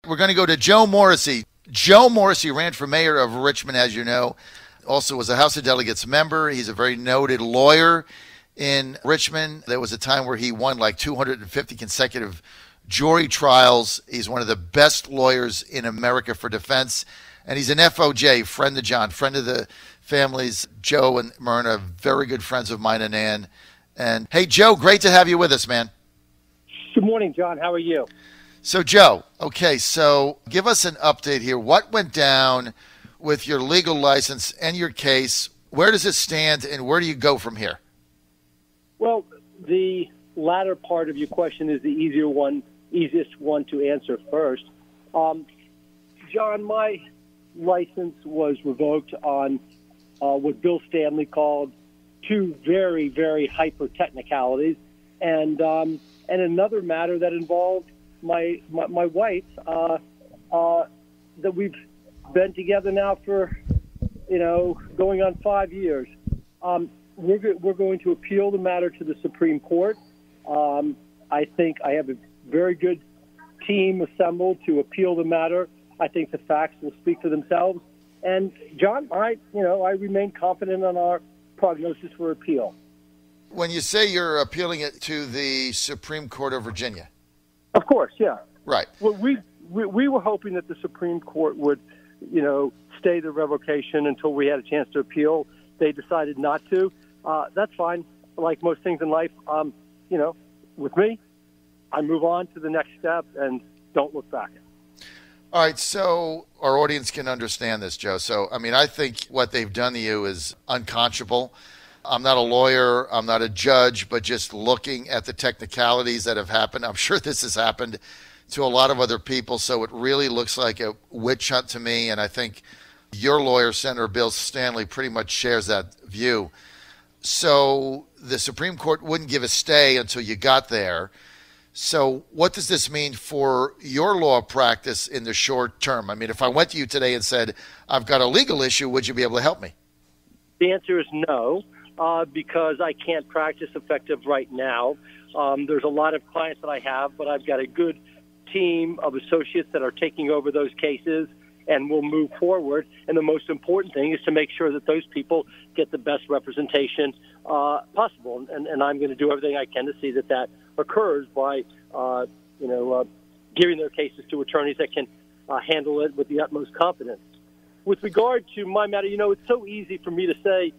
We're going to go to Joe Morrissey. Joe Morrissey ran for mayor of Richmond, as you know. Also was a House of Delegates member. He's a very noted lawyer in Richmond. There was a time where he won like 250 consecutive jury trials. He's one of the best lawyers in America for defense. And he's an FOJ, friend of John, friend of the families. Joe and Myrna, very good friends of mine and Ann. And hey, Joe, great to have you with us, man. Good morning, John. How are you? So, Joe, okay, so give us an update here. What went down with your legal license and your case? Where does it stand, and where do you go from here? Well, the latter part of your question is the easiest one to answer first. John, my license was revoked on what Bill Stanley called two very, very hyper technicalities, and another matter that involved my wife, that we've been together now for, going on 5 years. We're going to appeal the matter to the Supreme Court. I think I have a very good team assembled to appeal the matter. I think the facts will speak for themselves. And John, I remain confident on our prognosis for appeal. When you say you're appealing it to the Supreme Court of Virginia? Of course, yeah. Right. Well, we were hoping that the Supreme Court would, stay the revocation until we had a chance to appeal. They decided not to. That's fine. Like most things in life, with me, I move on to the next step and don't look back. All right, so our audience can understand this, Joe. So, I think what they've done to you is unconscionable. I'm not a lawyer, I'm not a judge, but just looking at the technicalities that have happened, I'm sure this has happened to a lot of other people, so it really looks like a witch hunt to me, and I think your lawyer, Senator Bill Stanley, pretty much shares that view. So the Supreme Court wouldn't give a stay until you got there. So what does this mean for your law practice in the short term? If I went to you today and said, I've got a legal issue, would you be able to help me? The answer is no. Because I can't practice effective right now. There's a lot of clients that I have, but I've got a good team of associates that are taking over those cases and will move forward. And the most important thing is to make sure that those people get the best representation possible. And I'm going to do everything I can to see that occurs by, giving their cases to attorneys that can handle it with the utmost confidence. With regard to my matter, it's so easy for me to say,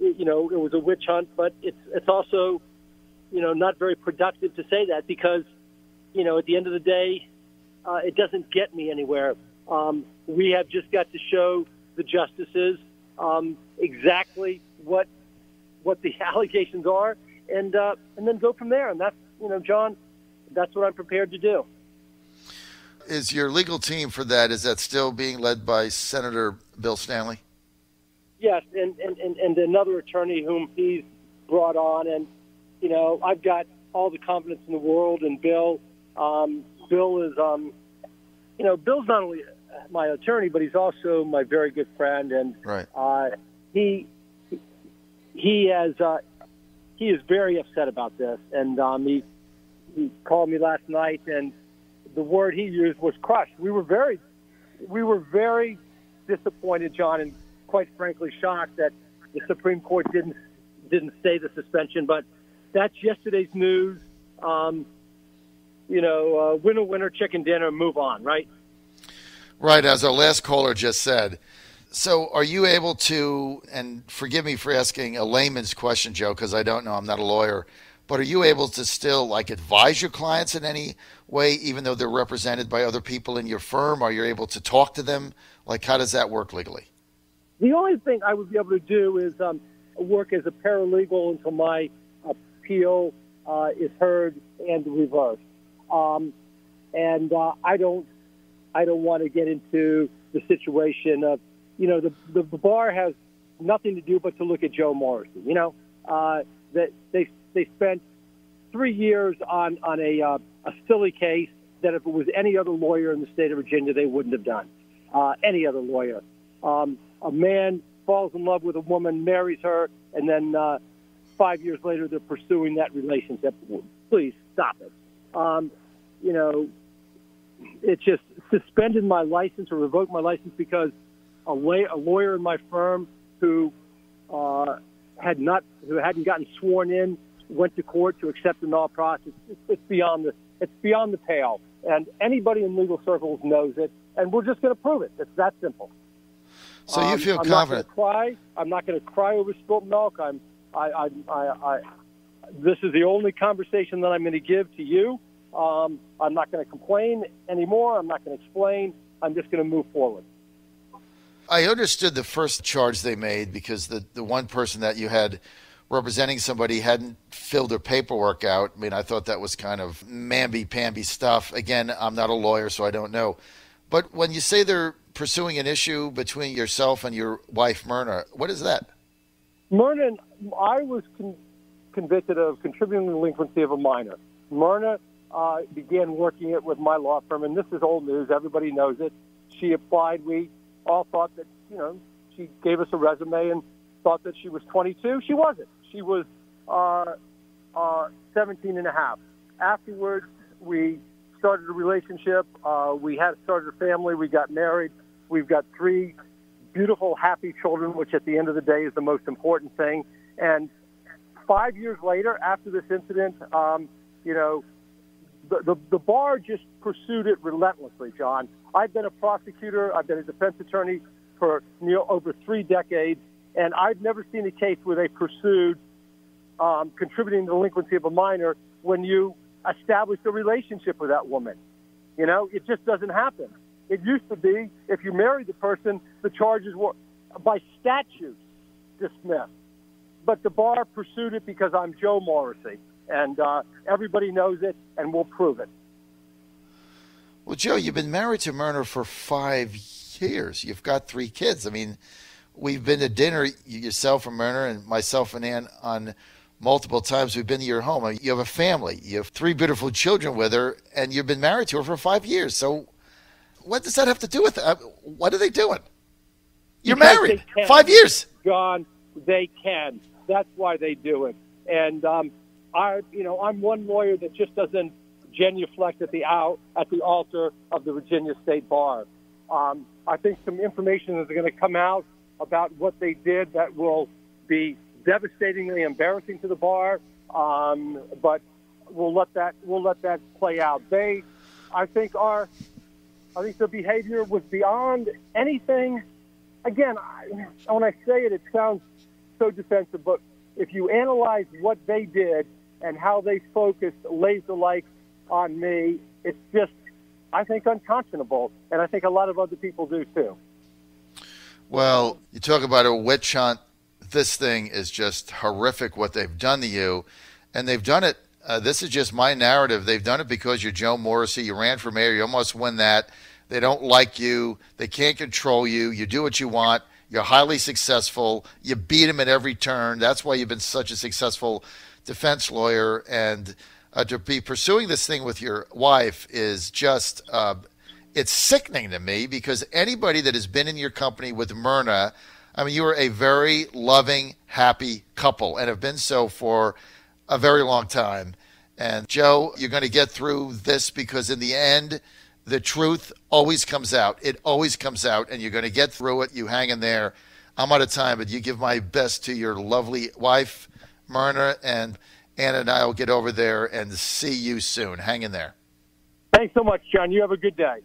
it was a witch hunt, but it's also, not very productive to say that because, at the end of the day, it doesn't get me anywhere. We have just got to show the justices exactly what the allegations are, and then go from there. And that's, John, that's what I'm prepared to do. Is your legal team for that? Is that still being led by Senator Bill Stanley? Yes, and another attorney whom he's brought on, and I've got all the confidence in the world in Bill. Bill is, Bill's not only my attorney, but he's also my very good friend, and right. He is very upset about this, and he called me last night, and the word he used was crushed. We were very disappointed, John, and quite frankly shocked that the Supreme Court didn't stay the suspension, but that's yesterday's news. Winner, chicken dinner, move on, right? Right, as our last caller just said. So are you able to, and forgive me for asking a layman's question, Joe, because I don't know, I'm not a lawyer, but are you able to still advise your clients in any way, even though they're represented by other people in your firm? Are you able to talk to them? How does that work legally? The only thing I would be able to do is work as a paralegal until my appeal is heard and reversed. And I don't want to get into the situation of, the bar has nothing to do but to look at Joe Morrissey. That they spent 3 years on a silly case that if it was any other lawyer in the state of Virginia, they wouldn't have done. Any other lawyer. A man falls in love with a woman, marries her, and then 5 years later they're pursuing that relationship. Please stop it. it just suspended my license or revoked my license because a lawyer in my firm who hadn't gotten sworn in went to court to accept the null process. It's beyond the pale, and anybody in legal circles knows it. And we're just going to prove it. It's that simple. So you feel confident? I'm not going to cry over spilt milk. This is the only conversation that I'm going to give to you. I'm not going to complain anymore. I'm not going to explain. I'm just going to move forward. I understood the first charge they made because the one person that you had representing somebody hadn't filled their paperwork out. I mean, I thought that was kind of mamby-pamby stuff. Again, I'm not a lawyer, so I don't know. But when you say they're pursuing an issue between yourself and your wife, Myrna, what is that? Myrna, I was convicted of contributing to the delinquency of a minor. Myrna began working it with my law firm, and this is old news. Everybody knows it. She applied. We all thought that, she gave us a resume and thought that she was 22. She wasn't. She was 17 and a half. Afterwards, we started a relationship. We had started a family. We got married. We've got 3 beautiful, happy children, which at the end of the day is the most important thing. And 5 years later, after this incident, the bar just pursued it relentlessly, John. I've been a prosecutor. I've been a defense attorney for over 3 decades, and I've never seen a case where they pursued contributing to the delinquency of a minor when you establish a relationship with that woman. It just doesn't happen. It used to be if you married the person, the charges were by statute dismissed. But the bar pursued it because I'm Joe Morrissey, and everybody knows it, and we'll prove it. Well, Joe, you've been married to Myrna for 5 years. You've got 3 kids. I mean, we've been to dinner, yourself and Myrna and myself and Ann, on multiple times. We've been to your home. I mean, you have a family. You have 3 beautiful children with her, and you've been married to her for 5 years. So what does that have to do with it? What are they doing? You're married 5 years. John, they can. That's why they do it. And I'm one lawyer that just doesn't genuflect at the altar of the Virginia State Bar. I think some information is going to come out about what they did that will be devastatingly embarrassing to the bar. But we'll let that play out. I think their behavior was beyond anything. Again, when I say it, it sounds so defensive, but if you analyze what they did and how they focused laser-like on me, it's just, I think, unconscionable, and I think a lot of other people do too. Well, you talk about a witch hunt. This thing is just horrific what they've done to you, and they've done it. This is just my narrative. They've done it because you're Joe Morrissey. You ran for mayor. You almost won that. They don't like you. They can't control you. You do what you want. You're highly successful. You beat them at every turn. That's why you've been such a successful defense lawyer. And to be pursuing this thing with your wife is just, it's sickening to me, because anybody that has been in your company with Myrna, I mean, you are a very loving, happy couple and have been so for a very long time. And Joe, you're going to get through this, because in the end, the truth always comes out. It always comes out, and you're going to get through it. You hang in there. I'm out of time, but you give my best to your lovely wife, Myrna, and Anna and I will get over there and see you soon. Hang in there. Thanks so much, John. You have a good day.